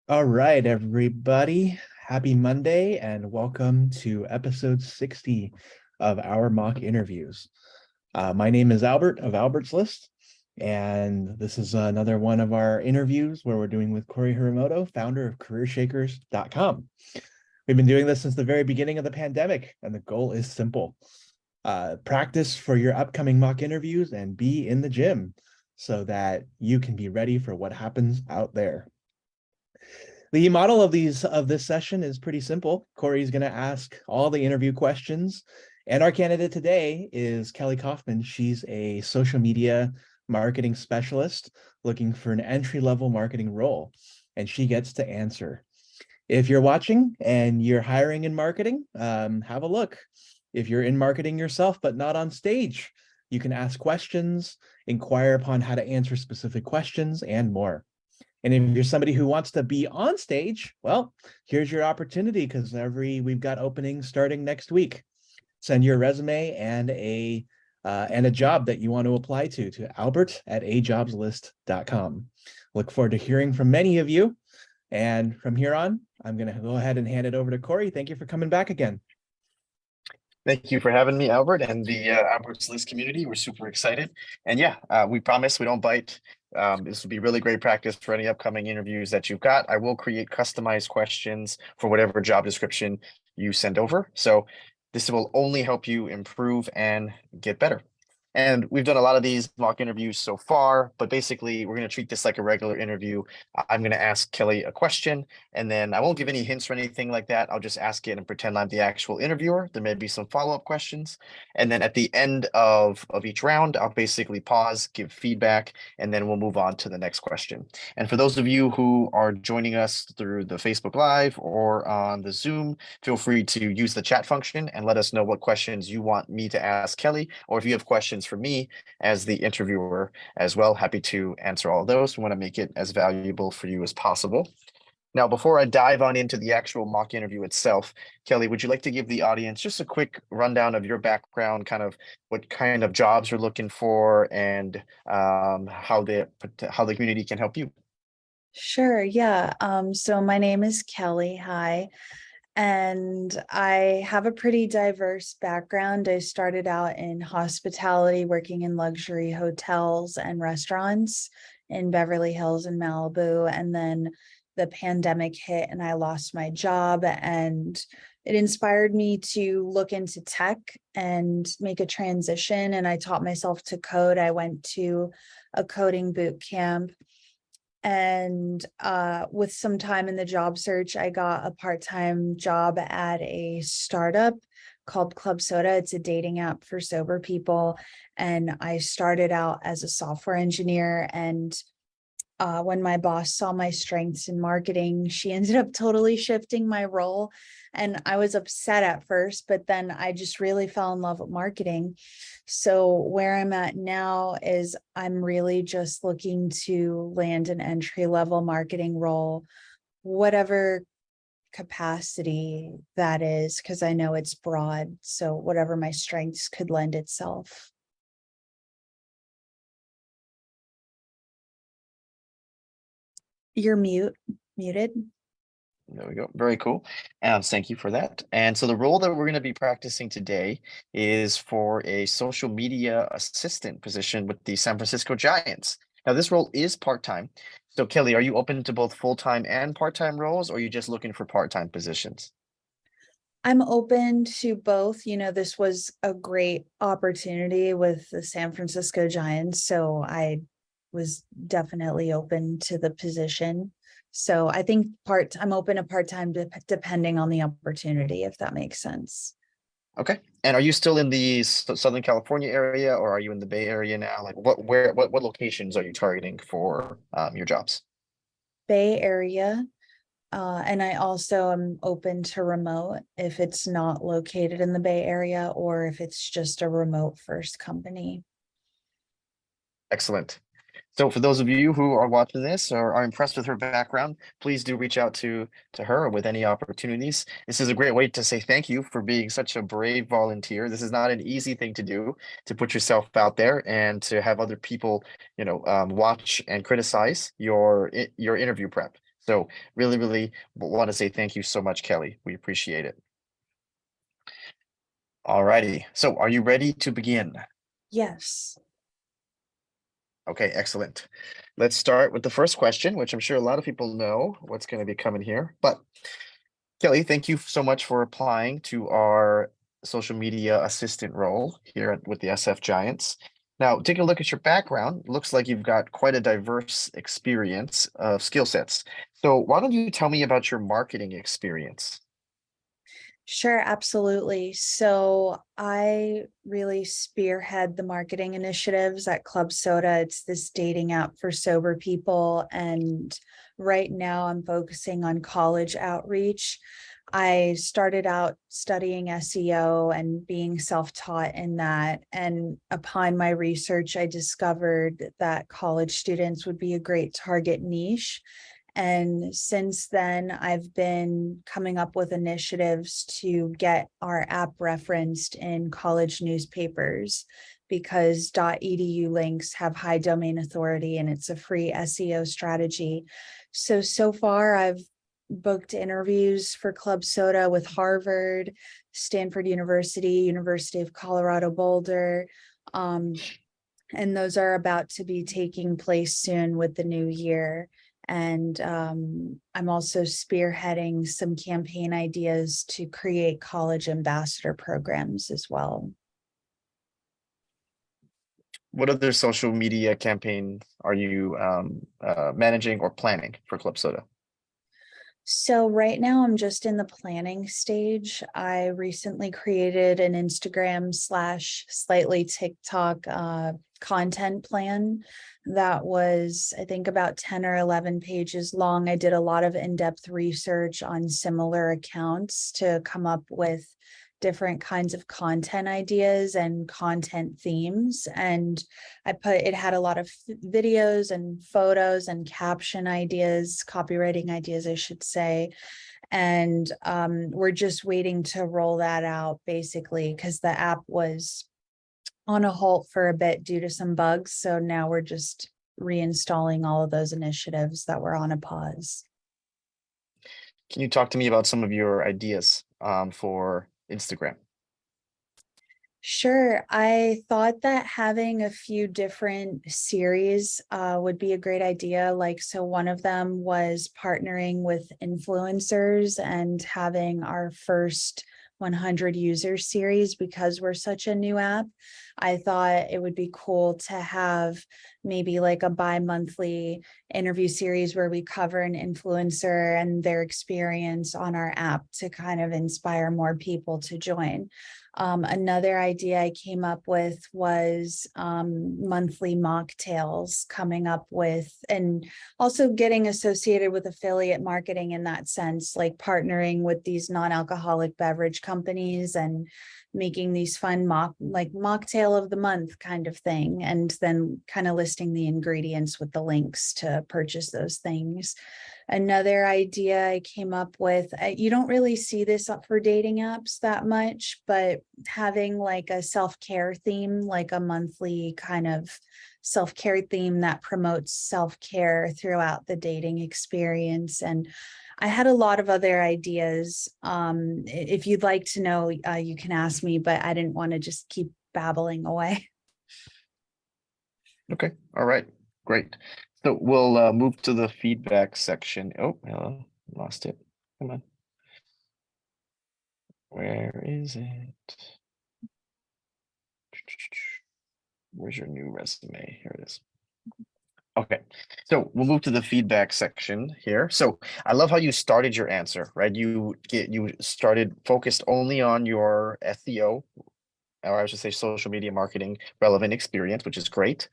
All right, everybody. Happy Monday and welcome to episode 60 of our mock interviews. My name is Albert of Albert's List, and this is another one of our interviews where we're doing with Corey Hiramoto, founder of CareerShakers.com. We've been doing this since the very beginning of the pandemic, and the goal is simple. Practice for your upcoming mock interviews and be in the gym so that you can be ready for what happens out there. The model of this session is pretty simple. Corey's going to ask all the interview questions, and our candidate today is Kelly Kaufman. She's a social media marketing specialist looking for an entry-level marketing role, and she gets to answer. If you're watching and you're hiring in marketing, have a look. If you're in marketing yourself but not on stage, you can ask questions, inquire upon how to answer specific questions, and more. And if you're somebody who wants to be on stage, well, here's your opportunity because we've got openings starting next week. Send your resume and a job that you want to apply to albert@ajobslist.com. Look forward to hearing from many of you. And from here on, I'm going to go ahead and hand it over to Corey. Thank you for coming back again. Thank you for having me, Albert, and the Albert's List community. We're super excited. And yeah, we promise we don't bite. This will be really great practice for any upcoming interviews that you've got. I will create customized questions for whatever job description you send over. So this will only help you improve and get better. And we've done a lot of these mock interviews so far, but basically we're going to treat this like a regular interview. I'm going to ask Kelly a question, and then I won't give any hints or anything like that. I'll just ask it and pretend I'm the actual interviewer. There may be some follow-up questions. And then at the end of each round, I'll basically pause, give feedback, and then we'll move on to the next question. And for those of you who are joining us through the Facebook Live or on the Zoom, feel free to use the chat function and let us know what questions you want me to ask Kelly, or if you have questions for me as the interviewer as well. Happy to answer all of those. We want to make it as valuable for you as possible. Now, before I dive on into the actual mock interview itself, Kelly, would you like to give the audience just a quick rundown of your background, kind of what kind of jobs you're looking for, and how the community can help you? Sure, yeah. So my name is Kelly. Hi. And I have a pretty diverse background. I started out in hospitality, working in luxury hotels and restaurants in Beverly Hills and Malibu. And then the pandemic hit and I lost my job, and it inspired me to look into tech and make a transition. And I taught myself to code. I went to a coding boot camp. And with some time in the job search, I got a part-time job at a startup called Club Soda. It's a dating app for sober people. And I started out as a software engineer. And when my boss saw my strengths in marketing, she ended up totally shifting my role. And I was upset at first, but then I just really fell in love with marketing. So where I'm at now is I'm really just looking to land an entry-level marketing role, whatever capacity that is, because I know it's broad. So whatever my strengths could lend itself. You're muted. There we go. Very cool. Thank you for that. And so the role that we're going to be practicing today is for a social media assistant position with the San Francisco Giants. Now, this role is part-time. So Kelly, are you open to both full-time and part-time roles, or are you just looking for part-time positions? I'm open to both. You know, this was a great opportunity with the San Francisco Giants, so I was definitely open to the position. So I think I'm open to part-time depending on the opportunity, if that makes sense. Okay. And are you still in the Southern California area, or are you in the Bay Area now? Like what locations are you targeting for your jobs? Bay Area. And I also am open to remote if it's not located in the Bay Area or if it's just a remote first company. Excellent. So for those of you who are watching this or are impressed with her background, please do reach out to her with any opportunities. This is a great way to say thank you for being such a brave volunteer. This is not an easy thing to do, to put yourself out there and to have other people, watch and criticize your interview prep. So really want to say thank you so much, Kelly. We appreciate it. All righty. So are you ready to begin? Yes. Okay, excellent. Let's start with the first question, which I'm sure a lot of people know what's going to be coming here. But Kelly, thank you so much for applying to our social media assistant role here with the SF Giants. Now, taking a look at your background, looks like you've got quite a diverse experience of skill sets. So why don't you tell me about your marketing experience? Sure, absolutely. So I really spearhead the marketing initiatives at Club Soda. It's this dating app for sober people. And right now I'm focusing on college outreach. I started out studying SEO and being self-taught in that. And upon my research, I discovered that college students would be a great target niche. And since then, I've been coming up with initiatives to get our app referenced in college newspapers because .edu links have high domain authority and it's a free SEO strategy. So far I've booked interviews for Club Soda with Harvard, Stanford University, University of Colorado Boulder, and those are about to be taking place soon with the new year. And I'm also spearheading some campaign ideas to create college ambassador programs as well. What other social media campaign are you managing or planning for Club Soda? So right now I'm just in the planning stage. I recently created an Instagram / slightly TikTok content plan that was, I think, about 10 or 11 pages long. I did a lot of in-depth research on similar accounts to come up with different kinds of content ideas and content themes. And it had a lot of videos and photos and caption ideas, copywriting ideas, I should say. And we're just waiting to roll that out basically because the app was on a halt for a bit due to some bugs. So now we're just reinstalling all of those initiatives that were on a pause. Can you talk to me about some of your ideas for Instagram? Sure. I thought that having a few different series would be a great idea. So one of them was partnering with influencers and having our first 100 user series because we're such a new app. I thought it would be cool to have maybe like a bi-monthly interview series where we cover an influencer and their experience on our app to kind of inspire more people to join. Another idea I came up with was monthly mocktails coming up with, and also getting associated with affiliate marketing in that sense, like partnering with these non-alcoholic beverage companies and making these fun mocktail of the month kind of thing, and then kind of listing the ingredients with the links to purchase those things. Another idea I came up with, you don't really see this up for dating apps that much, but having like a self-care theme, like a monthly kind of self-care theme that promotes self-care throughout the dating experience. And I had a lot of other ideas. If you'd like to know, you can ask me, but I didn't want to just keep babbling away. Okay, all right, great. So we'll move to the feedback section. Oh, hello, lost it. Come on. Where is it? Where's your new resume? Here it is. Okay, so we'll move to the feedback section here. So I love how you started your answer, right? You started focused only on your SEO, or I should say social media marketing relevant experience, which is great.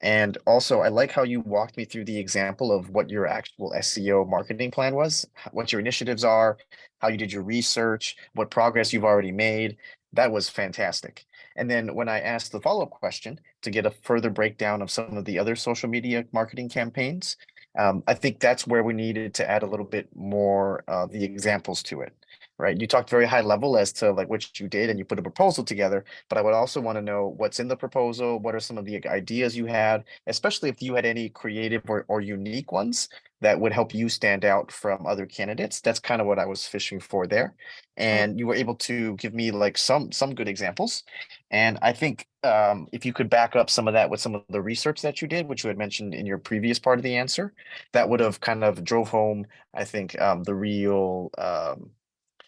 And also I like how you walked me through the example of what your actual SEO marketing plan was, what your initiatives are, how you did your research, what progress you've already made. That was fantastic. And then when I asked the follow-up question to get a further breakdown of some of the other social media marketing campaigns, I think that's where we needed to add a little bit more the examples to it. right? You talked very high level as to like what you did and you put a proposal together, but I would also want to know what's in the proposal, what are some of the ideas you had, especially if you had any creative or unique ones that would help you stand out from other candidates. That's kind of what I was fishing for there. And you were able to give me like some good examples. And I think if you could back up some of that with some of the research that you did, which you had mentioned in your previous part of the answer, that would have kind of drove home, I think, the real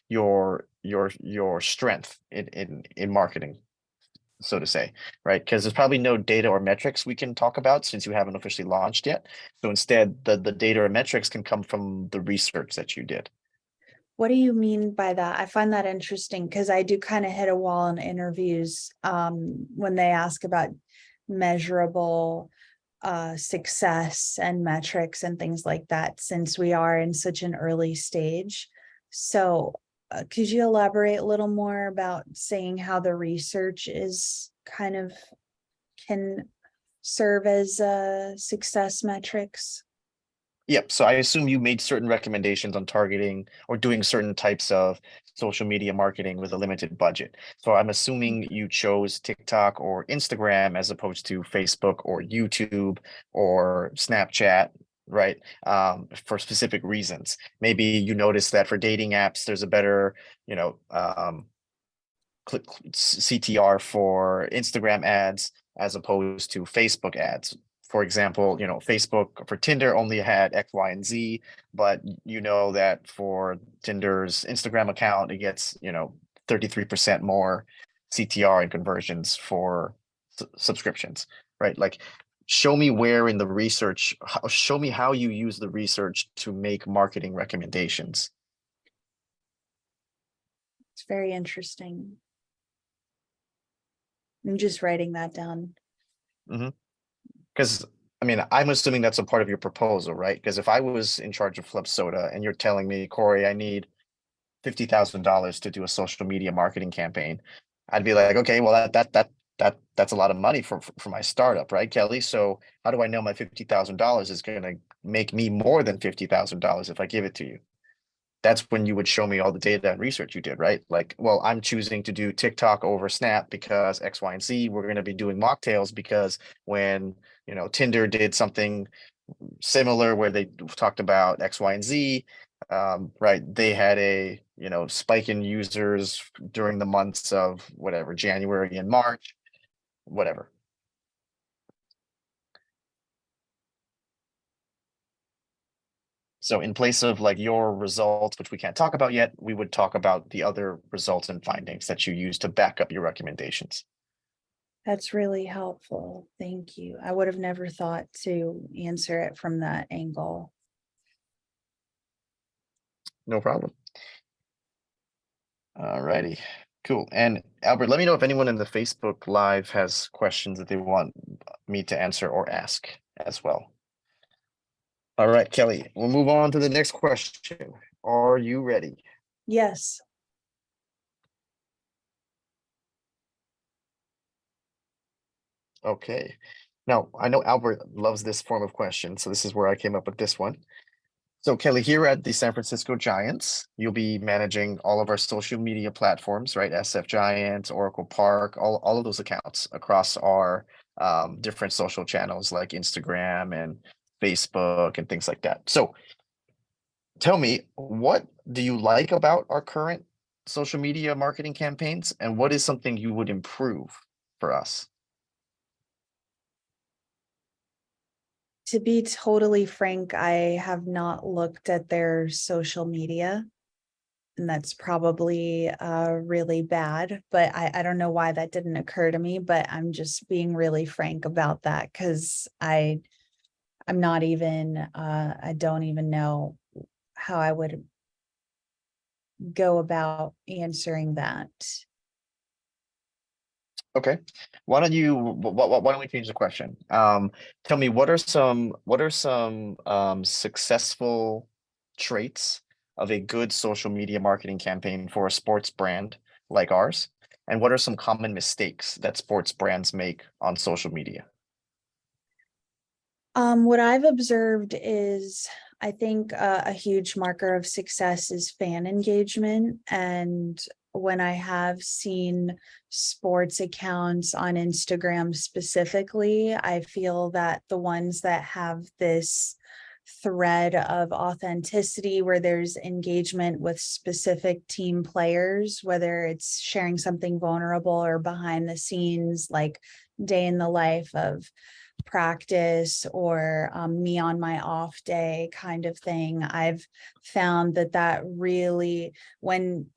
your strength in marketing, so to say, right? Because there's probably no data or metrics we can talk about since you haven't officially launched yet. So instead, the data or metrics can come from the research that you did. What do you mean by that? I find that interesting because I do kind of hit a wall in interviews when they ask about measurable success and metrics and things like that, since we are in such an early stage. So could you elaborate a little more about saying how the research is kind of can serve as success metrics? Yep. So I assume you made certain recommendations on targeting or doing certain types of social media marketing with a limited budget. So I'm assuming you chose TikTok or Instagram as opposed to Facebook or YouTube or Snapchat, right? For specific reasons. Maybe you noticed that for dating apps, there's a better, CTR for Instagram ads as opposed to Facebook ads. For example, Facebook for Tinder only had X, Y, and Z, but you know that for Tinder's Instagram account, it gets, 33% more CTR and conversions for subscriptions, right? Like, show me where in the research, show me how you use the research to make marketing recommendations. It's very interesting. I'm just writing that down. Because I mean, I'm assuming that's a part of your proposal, right? Because if I was in charge of Flip Soda and you're telling me, Corey, I need $50,000 to do a social media marketing campaign, I'd be like, okay, well that's a lot of money for my startup, right, Kelly? So how do I know my $50,000 is going to make me more than $50,000 if I give it to you? That's when you would show me all the data and research you did, right? Like, well, I'm choosing to do TikTok over Snap because X, Y, and Z. We're going to be doing mocktails because when, Tinder did something similar where they talked about X, Y, and Z, right? They had a, spike in users during the months of whatever, January and March, whatever. So in place of like your results, which we can't talk about yet, we would talk about the other results and findings that you use to back up your recommendations. That's really helpful. Thank you. I would have never thought to answer it from that angle. No problem. All righty, cool. And Albert, let me know if anyone in the Facebook Live has questions that they want me to answer or ask as well. All right, Kelly, we'll move on to the next question. Are you ready? Yes. Okay. Now, I know Albert loves this form of question, so this is where I came up with this one. So Kelly, here at the San Francisco Giants, you'll be managing all of our social media platforms, right? SF Giants, Oracle Park, all of those accounts across our different social channels like Instagram and Facebook and things like that. So tell me, what do you like about our current social media marketing campaigns, and what is something you would improve for us? To be totally frank, I have not looked at their social media. And that's probably really bad, but I don't know why that didn't occur to me, but I'm just being really frank about that because I'm not even, I don't even know how I would go about answering that. Okay. Why don't we change the question? Tell me what are some successful traits of a good social media marketing campaign for a sports brand like ours? And what are some common mistakes that sports brands make on social media? What I've observed is I think a huge marker of success is fan engagement. And when I have seen sports accounts on Instagram specifically, I feel that the ones that have this thread of authenticity where there's engagement with specific team players, whether it's sharing something vulnerable or behind the scenes, like day in the life of practice or me on my off day kind of thing. I've found that really, when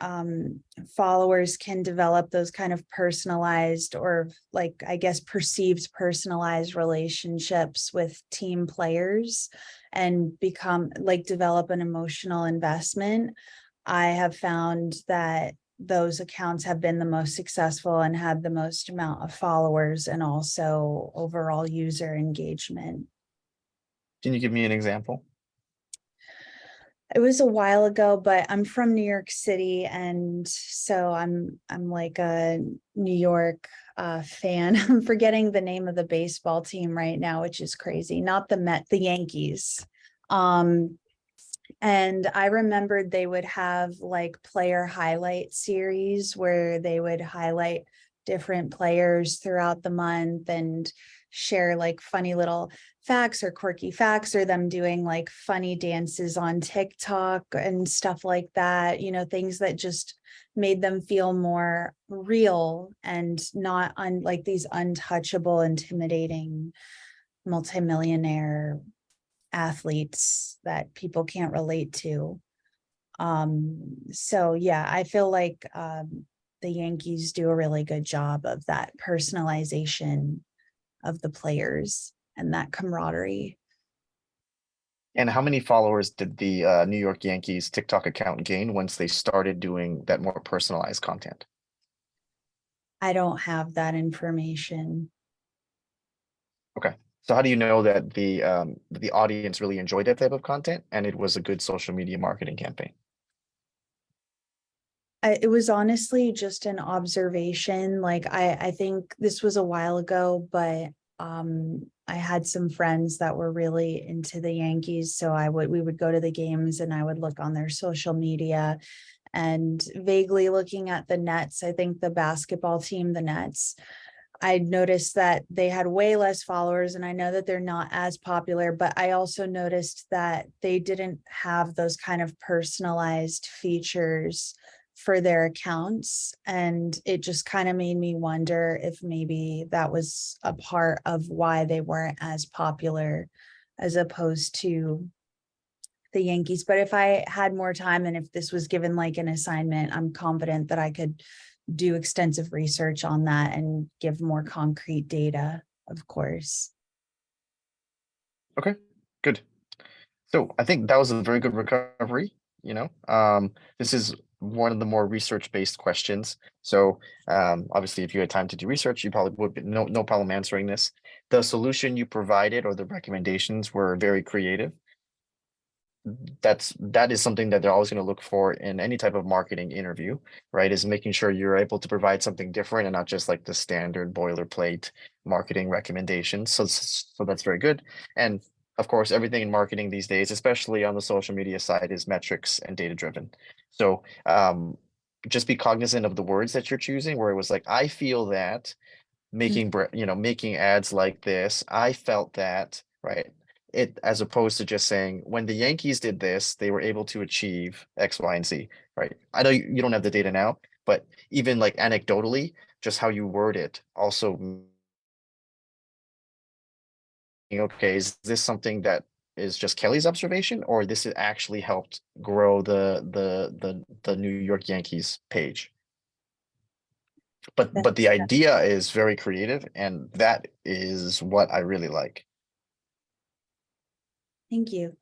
followers can develop those kind of personalized or like, I guess, perceived personalized relationships with team players and become like develop an emotional investment, I have found that those accounts have been the most successful and had the most amount of followers and also overall user engagement. Can you give me an example? It was a while ago, but I'm from New York City, and so I'm like a New York fan. I'm forgetting the name of the baseball team right now, which is crazy. Not the Met, the Yankees. And I remembered they would have like player highlight series where they would highlight different players throughout the month and share like funny little facts or quirky facts, or them doing like funny dances on TikTok and stuff like that, you know, things that just made them feel more real and not like these untouchable, intimidating multimillionaire athletes that people can't relate to. So yeah, I feel like the Yankees do a really good job of that personalization of the players and that camaraderie. And how many followers did the New York Yankees TikTok account gain once they started doing that more personalized content? I don't have that information. Okay. So how do you know that the audience really enjoyed that type of content and it was a good social media marketing campaign? It was honestly just an observation. Like I think this was a while ago, but I had some friends that were really into the Yankees. So we would go to the games and I would look on their social media and vaguely looking at the Nets. I think the basketball team, the Nets, I noticed that they had way less followers, and I know that they're not as popular, but I also noticed that they didn't have those kind of personalized features for their accounts. And it just kind of made me wonder if maybe that was a part of why they weren't as popular as opposed to the Yankees. But if I had more time and if this was given like an assignment, I'm confident that I could do extensive research on that and give more concrete data, of course. Okay, good. So I think that was a very good recovery, you know. This is one of the more research-based questions. So obviously if you had time to do research, you probably would be no problem answering this. The solution you provided or the recommendations were very creative. That is something that they're always going to look for in any type of marketing interview, right? Is making sure you're able to provide something different and not just like the standard boilerplate marketing recommendations. So that's very good. And of course, everything in marketing these days, especially on the social media side, is metrics and data driven. So just be cognizant of the words that you're choosing, where it was like, I feel that making making ads like this, I felt that, right? It, as opposed to just saying when the Yankees did this, they were able to achieve X, Y, and Z, right? I know you don't have the data now, but even like anecdotally, just how you word it also, okay, is this something that is just Kelly's observation, or this has actually helped grow the New York Yankees page? But the idea is very creative, and that is what I really like. Thank you.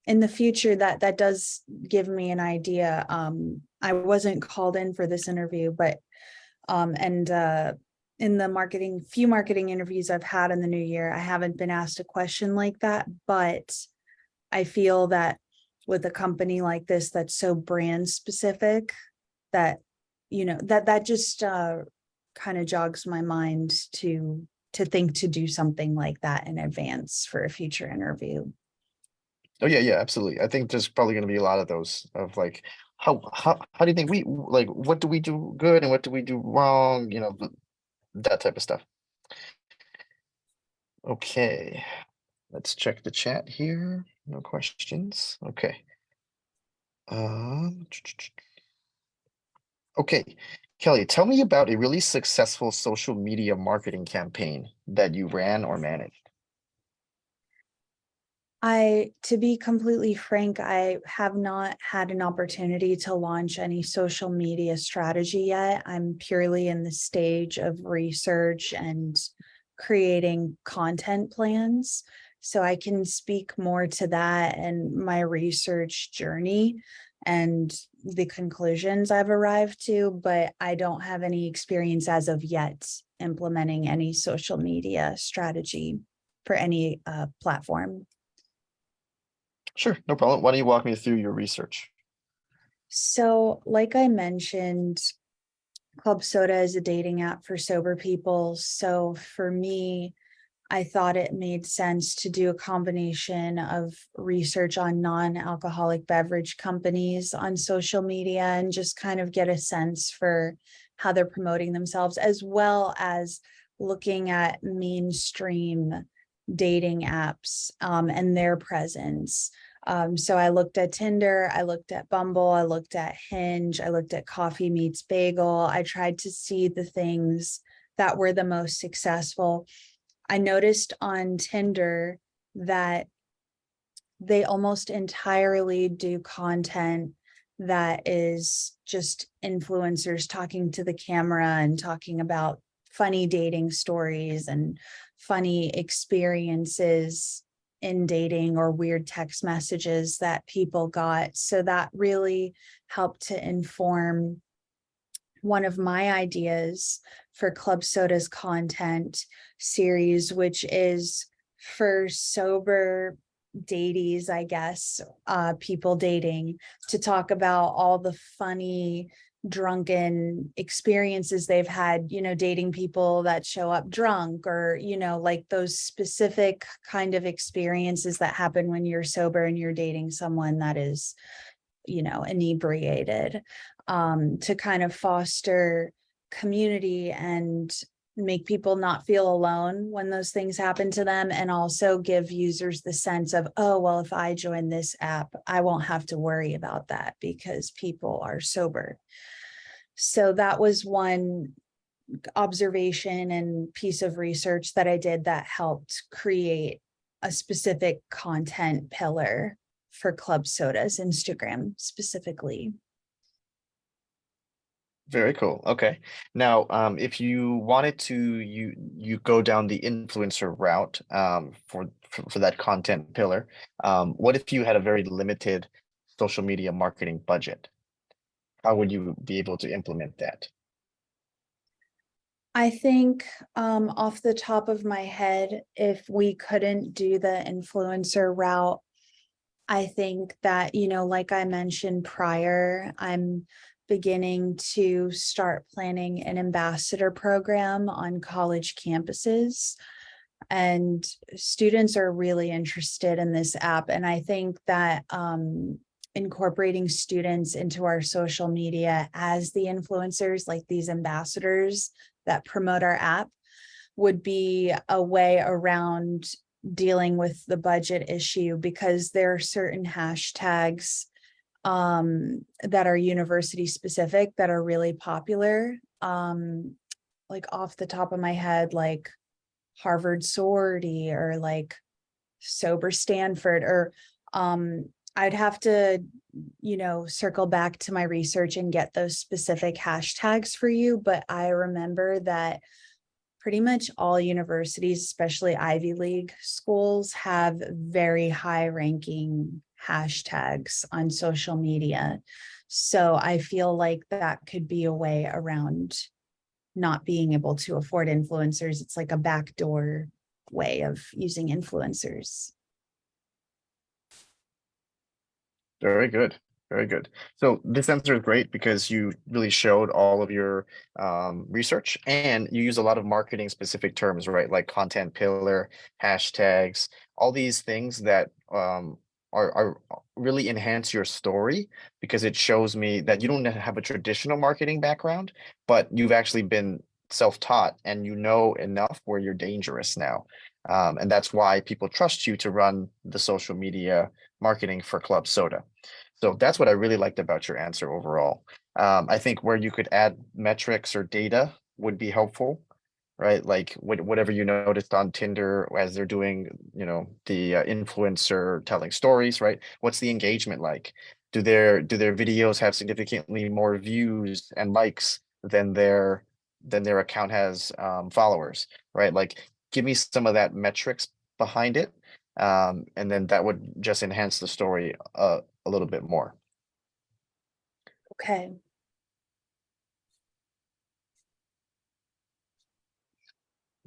In the future, that does give me an idea. I wasn't called in for this interview, but in the few marketing interviews I've had in the new year, I haven't been asked a question like that. But I feel that with a company like this that's so brand specific, that that just kind of jogs my mind to think to do something like that in advance for a future interview. Oh yeah, yeah, absolutely. I think there's probably going to be a lot of those of like, how do you think we like, what do we do good and what do we do wrong? You know, that type of stuff. Okay, let's check the chat here. No questions. Okay. Um, okay, Kelly, tell me about a really successful social media marketing campaign that you ran or managed. To be completely frank, I have not had an opportunity to launch any social media strategy yet. I'm purely in the stage of research and creating content plans. So I can speak more to that and my research journey and the conclusions I've arrived to, but I don't have any experience as of yet implementing any social media strategy for any platform. Sure, no problem. Why don't you walk me through your research? So, like I mentioned, Club Soda is a dating app for sober people. So, for me, I thought it made sense to do a combination of research on non-alcoholic beverage companies on social media and just kind of get a sense for how they're promoting themselves, as well as looking at mainstream dating apps and their presence. So I looked at Tinder, I looked at Bumble, I looked at Hinge, I looked at Coffee Meets Bagel. I tried to see the things that were the most successful. I noticed on Tinder that they almost entirely do content that is just influencers talking to the camera and talking about funny dating stories and funny experiences in dating or weird text messages that people got. So that really helped to inform one of my ideas for Club Soda's content series, which is for sober daties, I guess, people dating, to talk about all the funny drunken experiences they've had, dating people that show up drunk, or like those specific kind of experiences that happen when you're sober and you're dating someone that is inebriated, to kind of foster community and make people not feel alone when those things happen to them, and also give users the sense of, oh, well, if I join this app, I won't have to worry about that because people are sober. So that was one observation and piece of research that I did that helped create a specific content pillar for Club Soda's Instagram specifically. Very cool. Okay. Now, if you wanted to, you go down the influencer route for that content pillar. What if you had a very limited social media marketing budget? How would you be able to implement that? I think off the top of my head, if we couldn't do the influencer route, I think that, like I mentioned prior, I'm beginning to start planning an ambassador program on college campuses. And students are really interested in this app. And I think that incorporating students into our social media as the influencers, like these ambassadors that promote our app, would be a way around dealing with the budget issue, because there are certain hashtags that are university specific that are really popular. Like off the top of my head, like Harvard sorority, or like sober Stanford, or I'd have to, circle back to my research and get those specific hashtags for you. But I remember that pretty much all universities, especially Ivy League schools, have very high ranking hashtags on social media. So I feel like that could be a way around not being able to afford influencers. It's like a backdoor way of using influencers. Very good. Very good. So this answer is great because you really showed all of your research, and you use a lot of marketing specific terms, right? Like content pillar, hashtags, all these things that are really enhance your story, because it shows me that you don't have a traditional marketing background, but you've actually been self-taught and you know enough where you're dangerous now. And that's why people trust you to run the social media marketing for Club Soda. So that's what I really liked about your answer overall. I think where you could add metrics or data would be helpful, right? Like whatever you noticed on Tinder as they're doing, the influencer telling stories, right? What's the engagement like? Do their videos have significantly more views and likes than their account has followers, right? Like, give me some of that metrics behind it, and then that would just enhance the story a little bit more. Okay.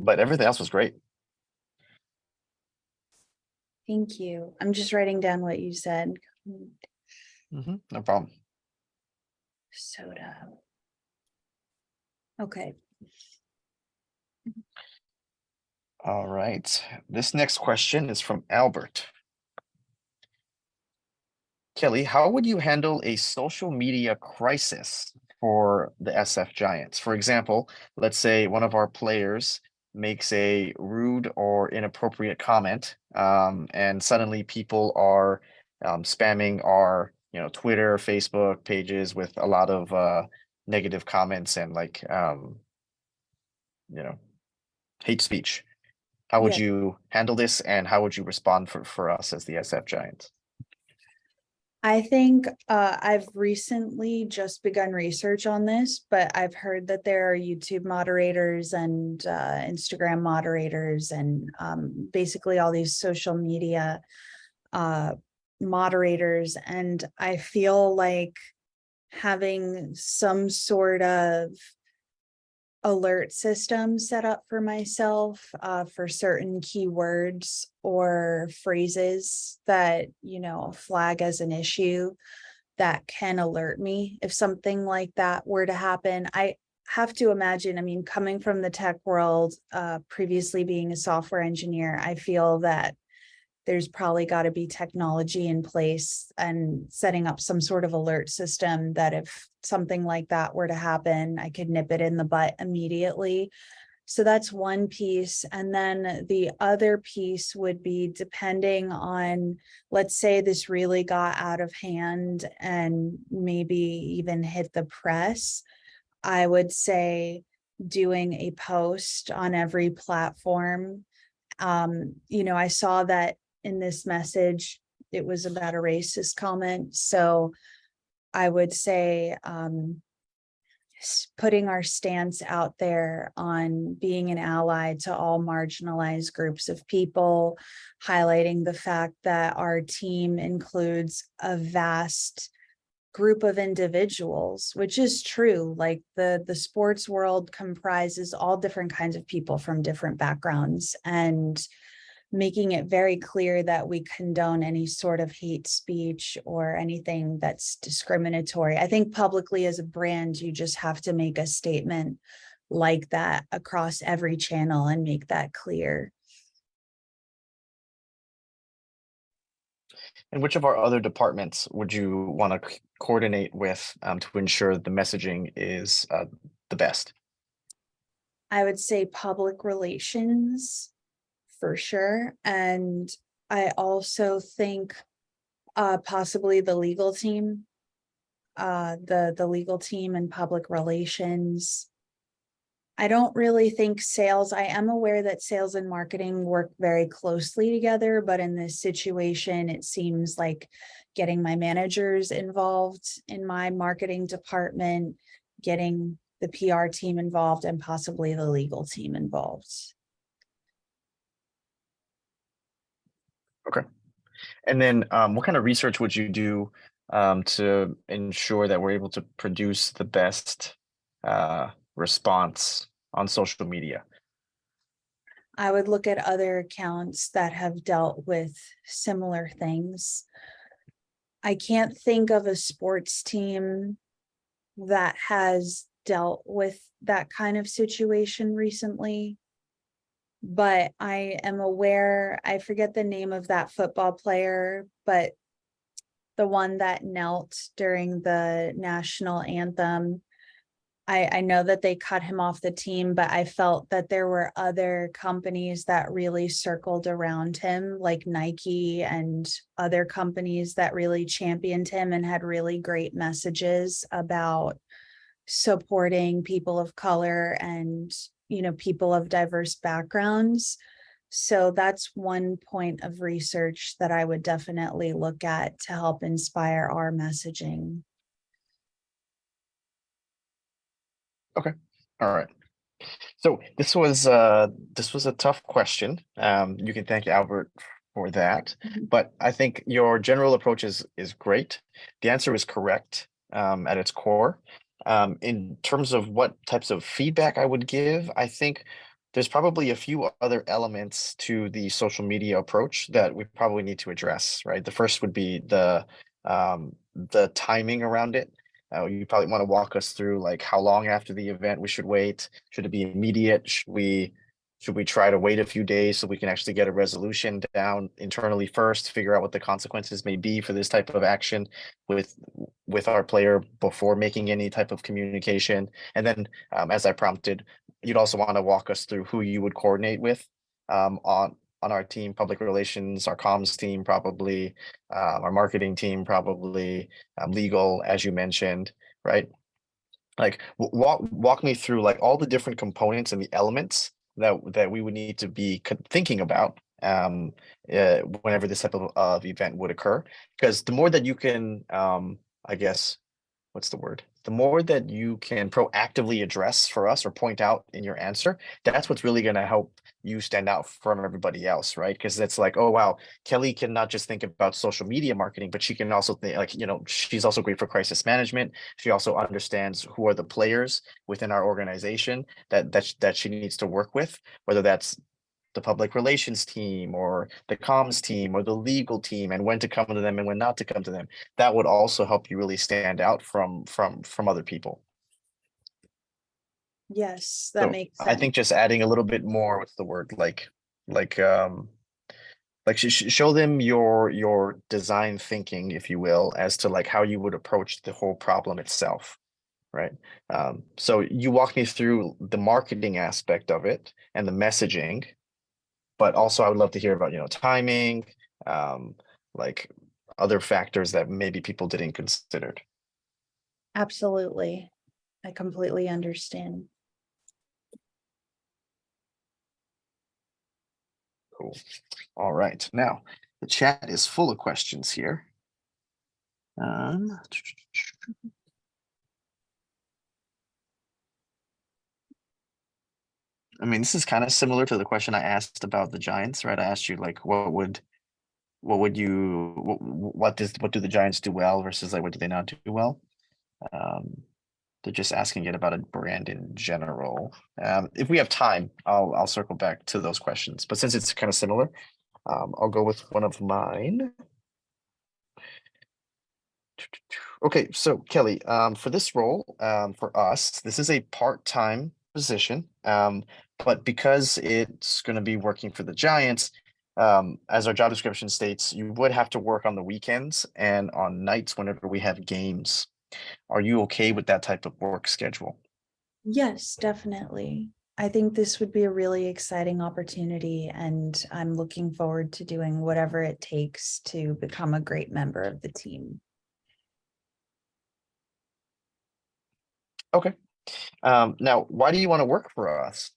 But everything else was great. Thank you. I'm just writing down what you said. No problem. Soda. Okay. All right. This next question is from Albert. Kelly, how would you handle a social media crisis for the SF Giants? For example, let's say one of our players makes a rude or inappropriate comment, and suddenly people are spamming our, Twitter, Facebook pages with a lot of negative comments and like, hate speech. How would Yeah. you handle this, and how would you respond for us as the SF Giants? I think I've recently just begun research on this, but I've heard that there are YouTube moderators and Instagram moderators and basically all these social media moderators. And I feel like having some sort of alert system set up for myself for certain keywords or phrases that flag as an issue that can alert me if something like that were to happen. I have to imagine, I mean, coming from the tech world, previously being a software engineer, I feel that there's probably got to be technology in place and setting up some sort of alert system that if something like that were to happen, I could nip it in the butt immediately. So that's one piece. And then the other piece would be, depending on, let's say this really got out of hand and maybe even hit the press, I would say doing a post on every platform. I saw that in this message, it was about a racist comment. So I would say putting our stance out there on being an ally to all marginalized groups of people, highlighting the fact that our team includes a vast group of individuals, which is true. Like the sports world comprises all different kinds of people from different backgrounds, and making it very clear that we condone any sort of hate speech or anything that's discriminatory. I think publicly as a brand, you just have to make a statement like that across every channel and make that clear. And which of our other departments would you want to coordinate with to ensure the messaging is the best? I would say public relations for sure. And I also think possibly the legal team, the legal team and public relations. I don't really think sales. I am aware that sales and marketing work very closely together, but in this situation, it seems like getting my managers involved in my marketing department, getting the PR team involved, and possibly the legal team involved. Okay. And then what kind of research would you do to ensure that we're able to produce the best response on social media? I would look at other accounts that have dealt with similar things. I can't think of a sports team that has dealt with that kind of situation recently. but I am aware, I forget the name of that football player, but the one that knelt during the national anthem. I know that they cut him off the team, but I felt that there were other companies that really circled around him, like Nike and other companies that really championed him and had really great messages about supporting people of color and, people of diverse backgrounds. So that's one point of research that I would definitely look at to help inspire our messaging. Okay. All right. So this was a tough question. You can thank Albert for that, but I think your general approach is great. The answer is correct at its core. In terms of what types of feedback I would give, I think there's probably a few other elements to the social media approach that we probably need to address, right? The first would be the timing around it. You probably want to walk us through like how long after the event we should wait. Should it be immediate? Should we try to wait a few days so we can actually get a resolution down internally first, figure out what the consequences may be for this type of action with our player before making any type of communication? And then, as I prompted, you'd also want to walk us through who you would coordinate with on our team, public relations, our comms team, probably, our marketing team, probably, legal, as you mentioned, right? Like walk me through like all the different components and the elements that we would need to be thinking about whenever this type of event would occur. Because the more that you can, I guess, what's the word? The more that you can proactively address for us or point out in your answer, that's what's really going to help you stand out from everybody else, right? Because it's like, oh wow, Kelly can not just think about social media marketing, but she can also think like, she's also great for crisis management. She also understands who are the players within our organization that she needs to work with, whether that's the public relations team or the comms team or the legal team, and when to come to them and when not to come to them. That would also help you really stand out from other people. Yes, that So makes I sense. think just adding a little bit more, what's the word, like show them your design thinking, if you will, as to like how you would approach the whole problem itself, right? So you walk me through the marketing aspect of it and the messaging, but also I would love to hear about, timing, um, like other factors that maybe people didn't consider. Absolutely. I completely understand. Cool. All right. Now the chat is full of questions here. I mean, this is kind of similar to the question I asked about the Giants, right? I asked you like, what do the Giants do well versus like what do they not do well? They're just asking it about a brand in general. If we have time, I'll circle back to those questions. But since it's kind of similar, I'll go with one of mine. Okay, so Kelly, for this role, for us, this is a part-time position. But because it's going to be working for the Giants, as our job description states, you would have to work on the weekends and on nights whenever we have games. Are you okay with that type of work schedule? Yes, definitely. I think this would be a really exciting opportunity, and I'm looking forward to doing whatever it takes to become a great member of the team. Okay. Now, why do you want to work for us?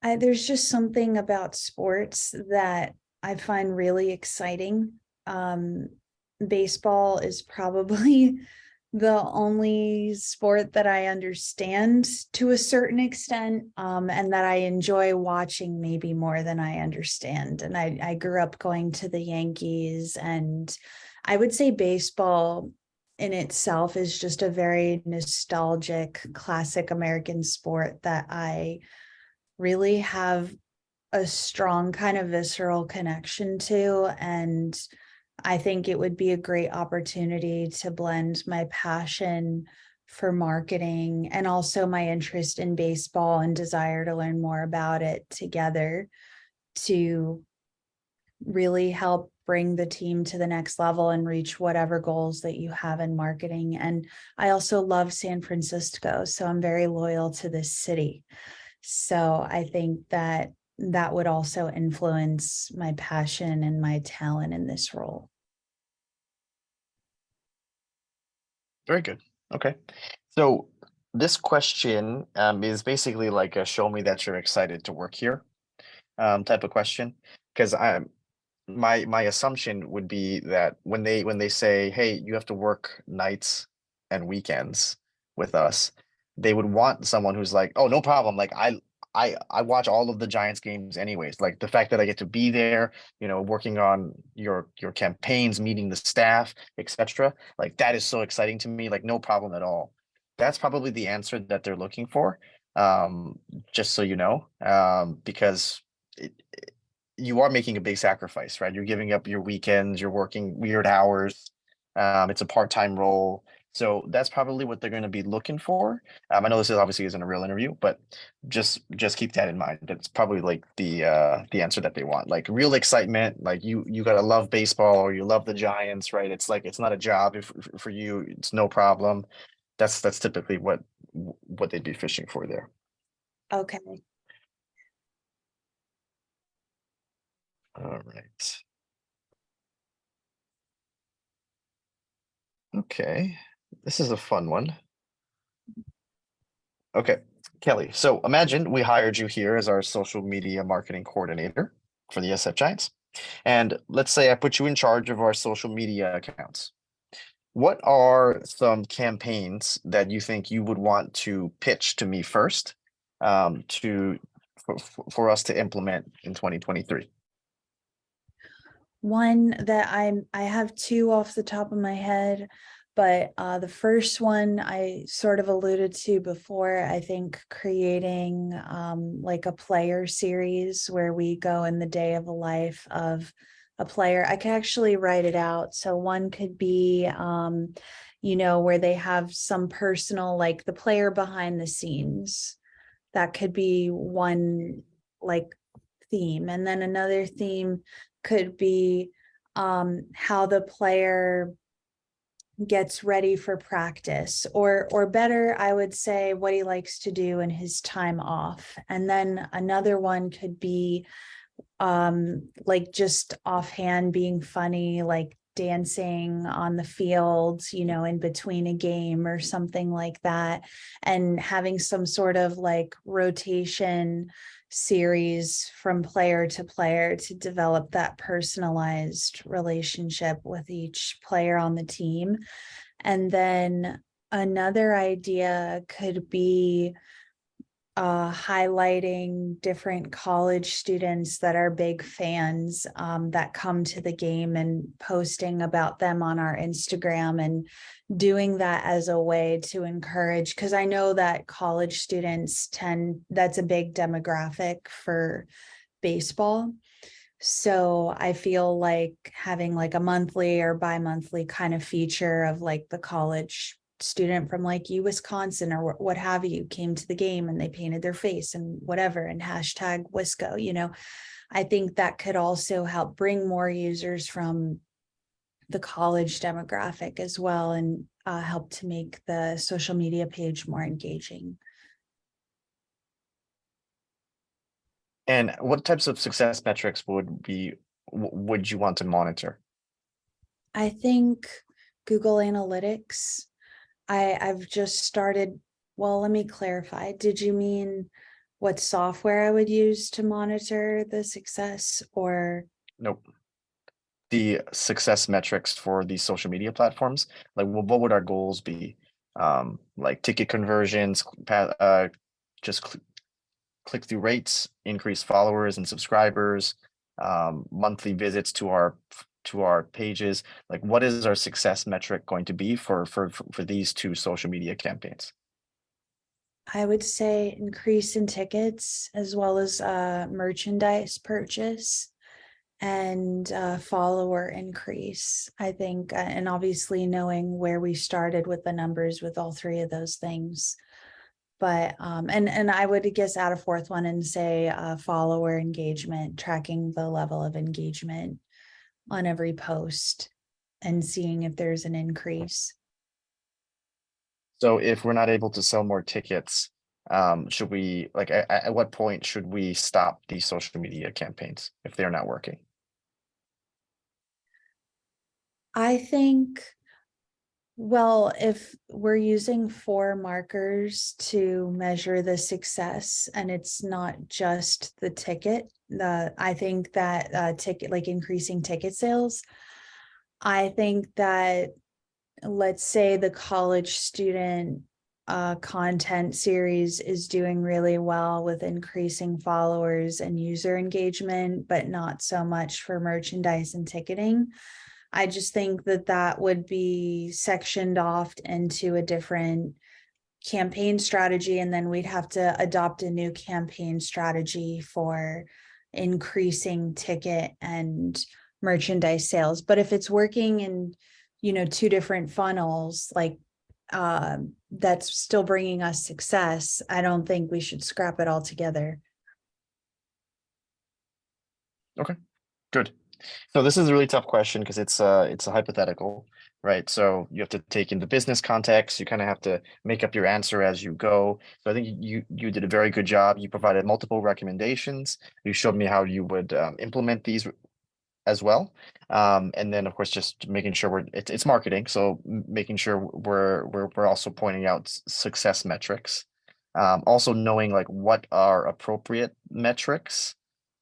There's just something about sports that I find really exciting. Baseball is probably the only sport that I understand to a certain extent, and that I enjoy watching maybe more than I understand. And I grew up going to the Yankees, and I would say baseball in itself is just a very nostalgic, classic American sport that I really have a strong kind of visceral connection to. And I think it would be a great opportunity to blend my passion for marketing, and also my interest in baseball and desire to learn more about it together to really help bring the team to the next level and reach whatever goals that you have in marketing. And I also love San Francisco, so I'm very loyal to this city. So I think that that would also influence my passion and my talent in this role. Very good. Okay. So this question is basically like a show me that you're excited to work here type of question. Because my assumption would be that when they say, hey, you have to work nights and weekends with us, they would want someone who's like, oh, no problem. Like I watch all of the Giants games anyways. Like the fact that I get to be there, working on your campaigns, meeting the staff, etc. Like that is so exciting to me. Like no problem at all. That's probably the answer that they're looking for. Um, just so you know, because you are making a big sacrifice, right? You're giving up your weekends, you're working weird hours. It's a part-time role. So that's probably what they're going to be looking for. I know this is obviously isn't a real interview, but just keep that in mind. That's probably like the answer that they want. Like real excitement, like you gotta love baseball or you love the Giants, right? It's like it's not a job if for you, it's no problem. That's typically what they'd be fishing for there. Okay. All right. Okay. This is a fun one. Okay, Kelly. So imagine we hired you here as our social media marketing coordinator for the SF Giants. And let's say I put you in charge of our social media accounts. What are some campaigns that you think you would want to pitch to me first to for us to implement in 2023? One that I have two off the top of my head, but the first one I sort of alluded to before. I think creating like a player series where we go in the day of the life of a player. I could actually write it out. So one could be where they have some personal, like the player behind the scenes. That could be one like theme. And then another theme could be how the player gets ready for practice, or better, I would say what he likes to do in his time off. And then another one could be like just offhand being funny, like dancing on the field, in between a game or something like that, and having some sort of like rotation series from player to player to develop that personalized relationship with each player on the team. And then another idea could be highlighting different college students that are big fans that come to the game and posting about them on our Instagram, and doing that as a way to encourage, because I know that college students that's a big demographic for baseball. So I feel like having like a monthly or bi-monthly kind of feature of like the college student from like Wisconsin or what have you came to the game and they painted their face and whatever and hashtag Wisco, I think that could also help bring more users from the college demographic as well, and help to make the social media page more engaging. And what types of success metrics would you want to monitor? I think Google Analytics. I've just started. Well, let me clarify. Did you mean what software I would use to monitor the success, or? Nope. The success metrics for these social media platforms, like what would our goals be? Like ticket conversions, just click-through rates, increased followers and subscribers, monthly visits to our pages. Like what is our success metric going to be for these two social media campaigns? I would say increase in tickets as well as merchandise purchase. and follower increase, I think, and obviously knowing where we started with the numbers with all three of those things. But and I would guess add a fourth one and say follower engagement, tracking the level of engagement on every post and seeing if there's an increase. So if we're not able to sell more tickets, should we, like, at what point should we stop these social media campaigns if they're not working? I think, well, if we're using 4 markers to measure the success and it's not just the ticket, I think that ticket, like increasing ticket sales, I think that, let's say the college student content series is doing really well with increasing followers and user engagement, but not so much for merchandise and ticketing. I just think that that would be sectioned off into a different campaign strategy, and then we'd have to adopt a new campaign strategy for increasing ticket and merchandise sales. But if it's working in, 2 different funnels, like that's still bringing us success, I don't think we should scrap it all together. Good. So this is a really tough question because it's a hypothetical, right? So you have to take into business context. You kind of have to make up your answer as you go. So I think you did a very good job. You provided multiple recommendations. You showed me how you would implement these as well. And then of course just making sure it's marketing. So making sure we're also pointing out success metrics. Also knowing like what are appropriate metrics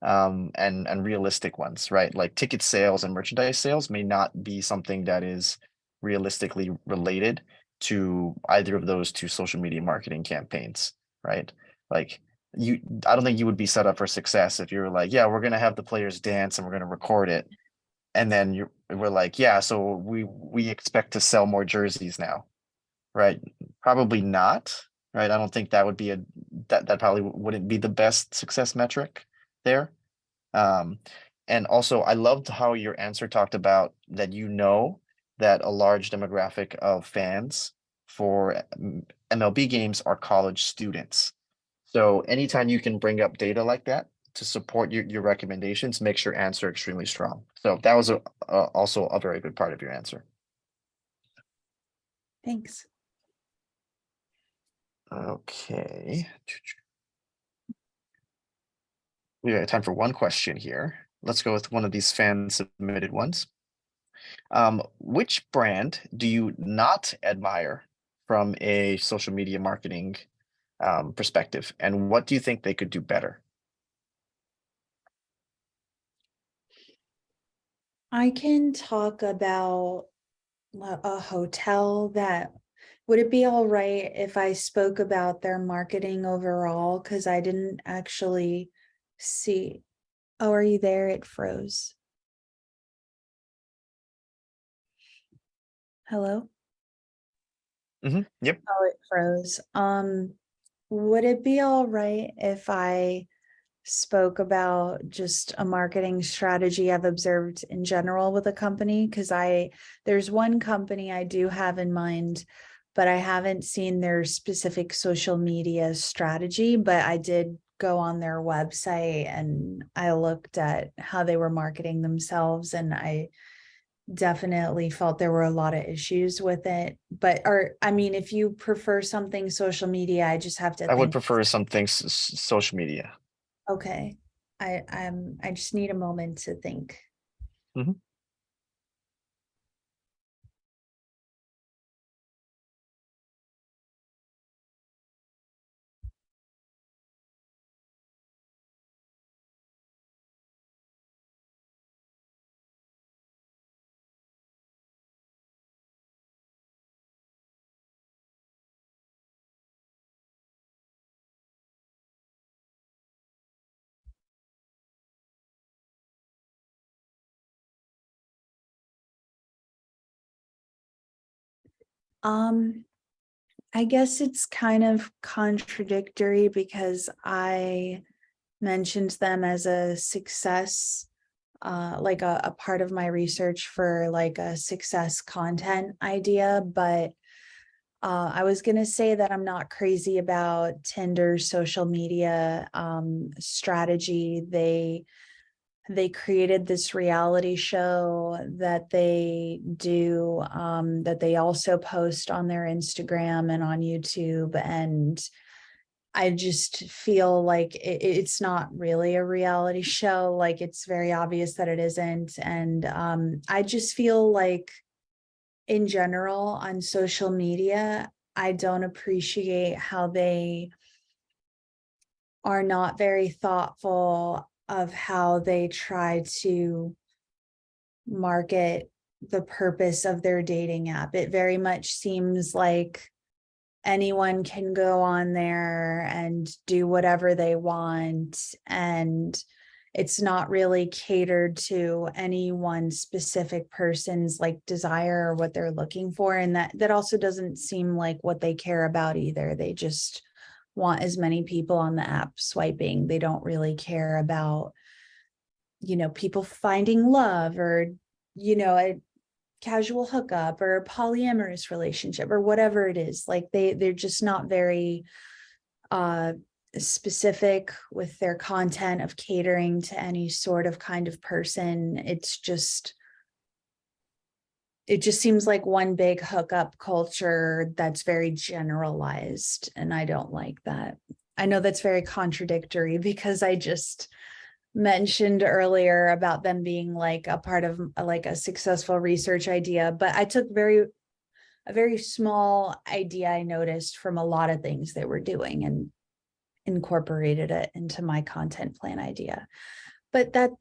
and realistic ones, right? Like ticket sales and merchandise sales may not be something that is realistically related to either of those 2 social media marketing campaigns, right? Like I don't think you would be set up for success if you were like, yeah, we're gonna have the players dance and we're gonna record it, and then we're like, yeah, so we expect to sell more jerseys now, right? Probably not, right? I don't think that would be that probably wouldn't be the best success metric there. And also I loved how your answer talked about that, that a large demographic of fans for MLB games are college students. So anytime you can bring up data like that to support your recommendations makes your answer extremely strong. So that was also a very good part of your answer. Thanks. Okay. We have time for one question here. Let's go with one of these fan submitted ones. Which brand do you not admire from a social media marketing perspective, and what do you think they could do better? I can talk about a hotel that, would it be all right if I spoke about their marketing overall? Because I didn't actually see. Oh, are you there? It froze. Hello? Yep. Oh, it froze. Would it be all right if I spoke about just a marketing strategy I've observed in general with a company? Because there's one company I do have in mind, but I haven't seen their specific social media strategy. But I did go on their website and I looked at how they were marketing themselves, and I definitely felt there were a lot of issues with it. But I mean, if you prefer something social media, I just have to I would think. prefer something social media. Okay. I just need a moment to think. Mhm. I guess it's kind of contradictory because I mentioned them as a success like a part of my research for like a success content idea, but I was gonna say that I'm not crazy about Tinder's social media strategy. They created this reality show that they do, that they also post on their Instagram and on YouTube. And I just feel like it's not really a reality show. Like, it's very obvious that it isn't. And I just feel like in general on social media, I don't appreciate how they are not very thoughtful of how they try to market the purpose of their dating app. It very much seems like anyone can go on there and do whatever they want, and it's not really catered to any one specific person's like desire or what they're looking for. And that also doesn't seem like what they care about either. They just want as many people on the app swiping. They don't really care about, people finding love, or, a casual hookup or a polyamorous relationship or whatever it is. Like they're just not very specific with their content of catering to any sort of kind of person. It just seems like one big hookup culture that's very generalized, and I don't like that. I know that's very contradictory because I just mentioned earlier about them being like a part of like a successful research idea, but I took a very small idea I noticed from a lot of things they were doing and incorporated it into my content plan idea. But that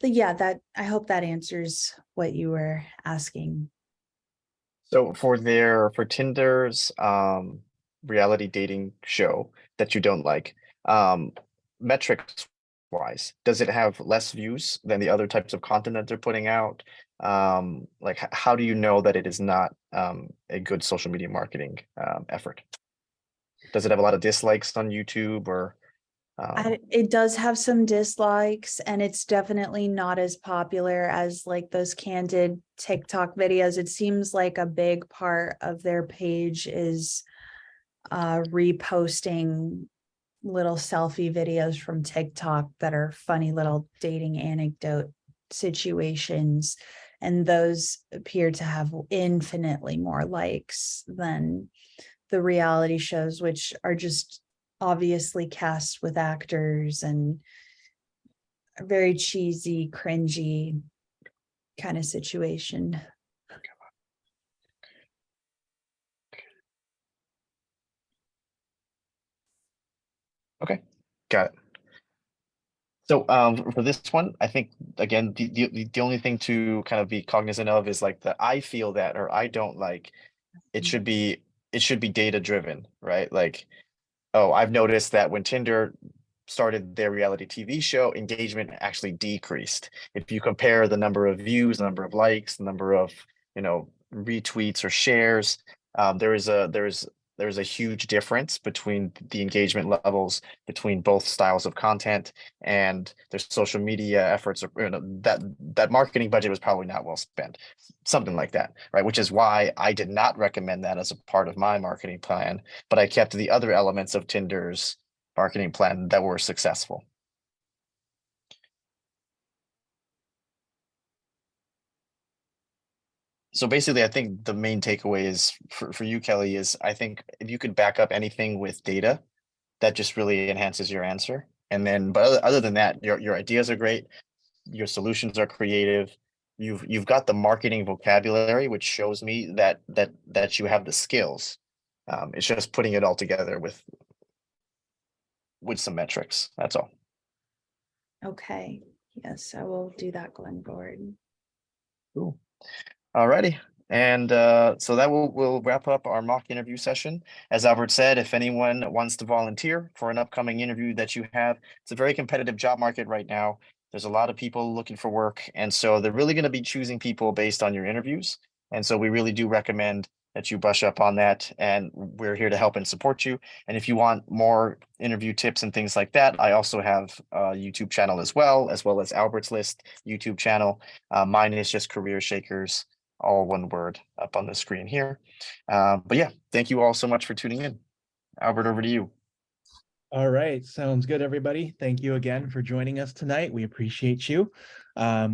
I hope that answers what you were asking. So for Tinder's reality dating show that you don't like, metrics wise, does it have less views than the other types of content that they're putting out? Like how do you know that it is not a good social media marketing effort? Does it have a lot of dislikes on YouTube or It does have some dislikes, and it's definitely not as popular as like those candid TikTok videos. It seems like a big part of their page is reposting little selfie videos from TikTok that are funny little dating anecdote situations. And those appear to have infinitely more likes than the reality shows, which are just obviously cast with actors and a very cheesy, cringy kind of situation. okay, got it. So for this one, I think again the only thing to kind of be cognizant of is like the I feel that or I don't like it should be data driven, right? Like, oh, I've noticed that when Tinder started their reality TV show, engagement actually decreased. If you compare the number of views, the number of likes, the number of, retweets or shares, there's a huge difference between the engagement levels between both styles of content, and their social media efforts are, that marketing budget was probably not well spent, something like that, right? Which is why I did not recommend that as a part of my marketing plan, but I kept the other elements of Tinder's marketing plan that were successful. So basically, I think the main takeaway is for you, Kelly, is I think if you could back up anything with data, that just really enhances your answer. And then, but other than that, your ideas are great, your solutions are creative. You've got the marketing vocabulary, which shows me that you have the skills. It's just putting it all together with some metrics. That's all. Okay. Yes, I will do that going forward. Cool. Alrighty. And so that will wrap up our mock interview session. As Albert said, if anyone wants to volunteer for an upcoming interview that you have, it's a very competitive job market right now. There's a lot of people looking for work. And so they're really going to be choosing people based on your interviews. And so we really do recommend that you brush up on that, and we're here to help and support you. And if you want more interview tips and things like that, I also have a YouTube channel as well as Albert's List YouTube channel. Mine is just Career Shakers, all one word, up on the screen here. But yeah, thank you all so much for tuning in. Albert, over to you. All right, sounds good, everybody. Thank you again for joining us tonight. We appreciate you.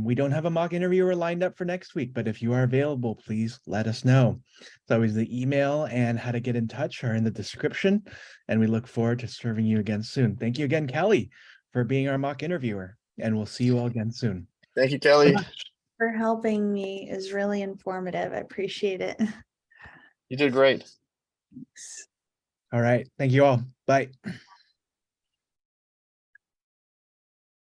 We don't have a mock interviewer lined up for next week, but if you are available, please let us know. It's always the email and how to get in touch are in the description, and we look forward to serving you again soon. Thank you again, Kelly, for being our mock interviewer, and we'll see you all again soon. Thank you, Kelly. For helping me is really informative. I appreciate it. You did great. All right, thank you all. Bye.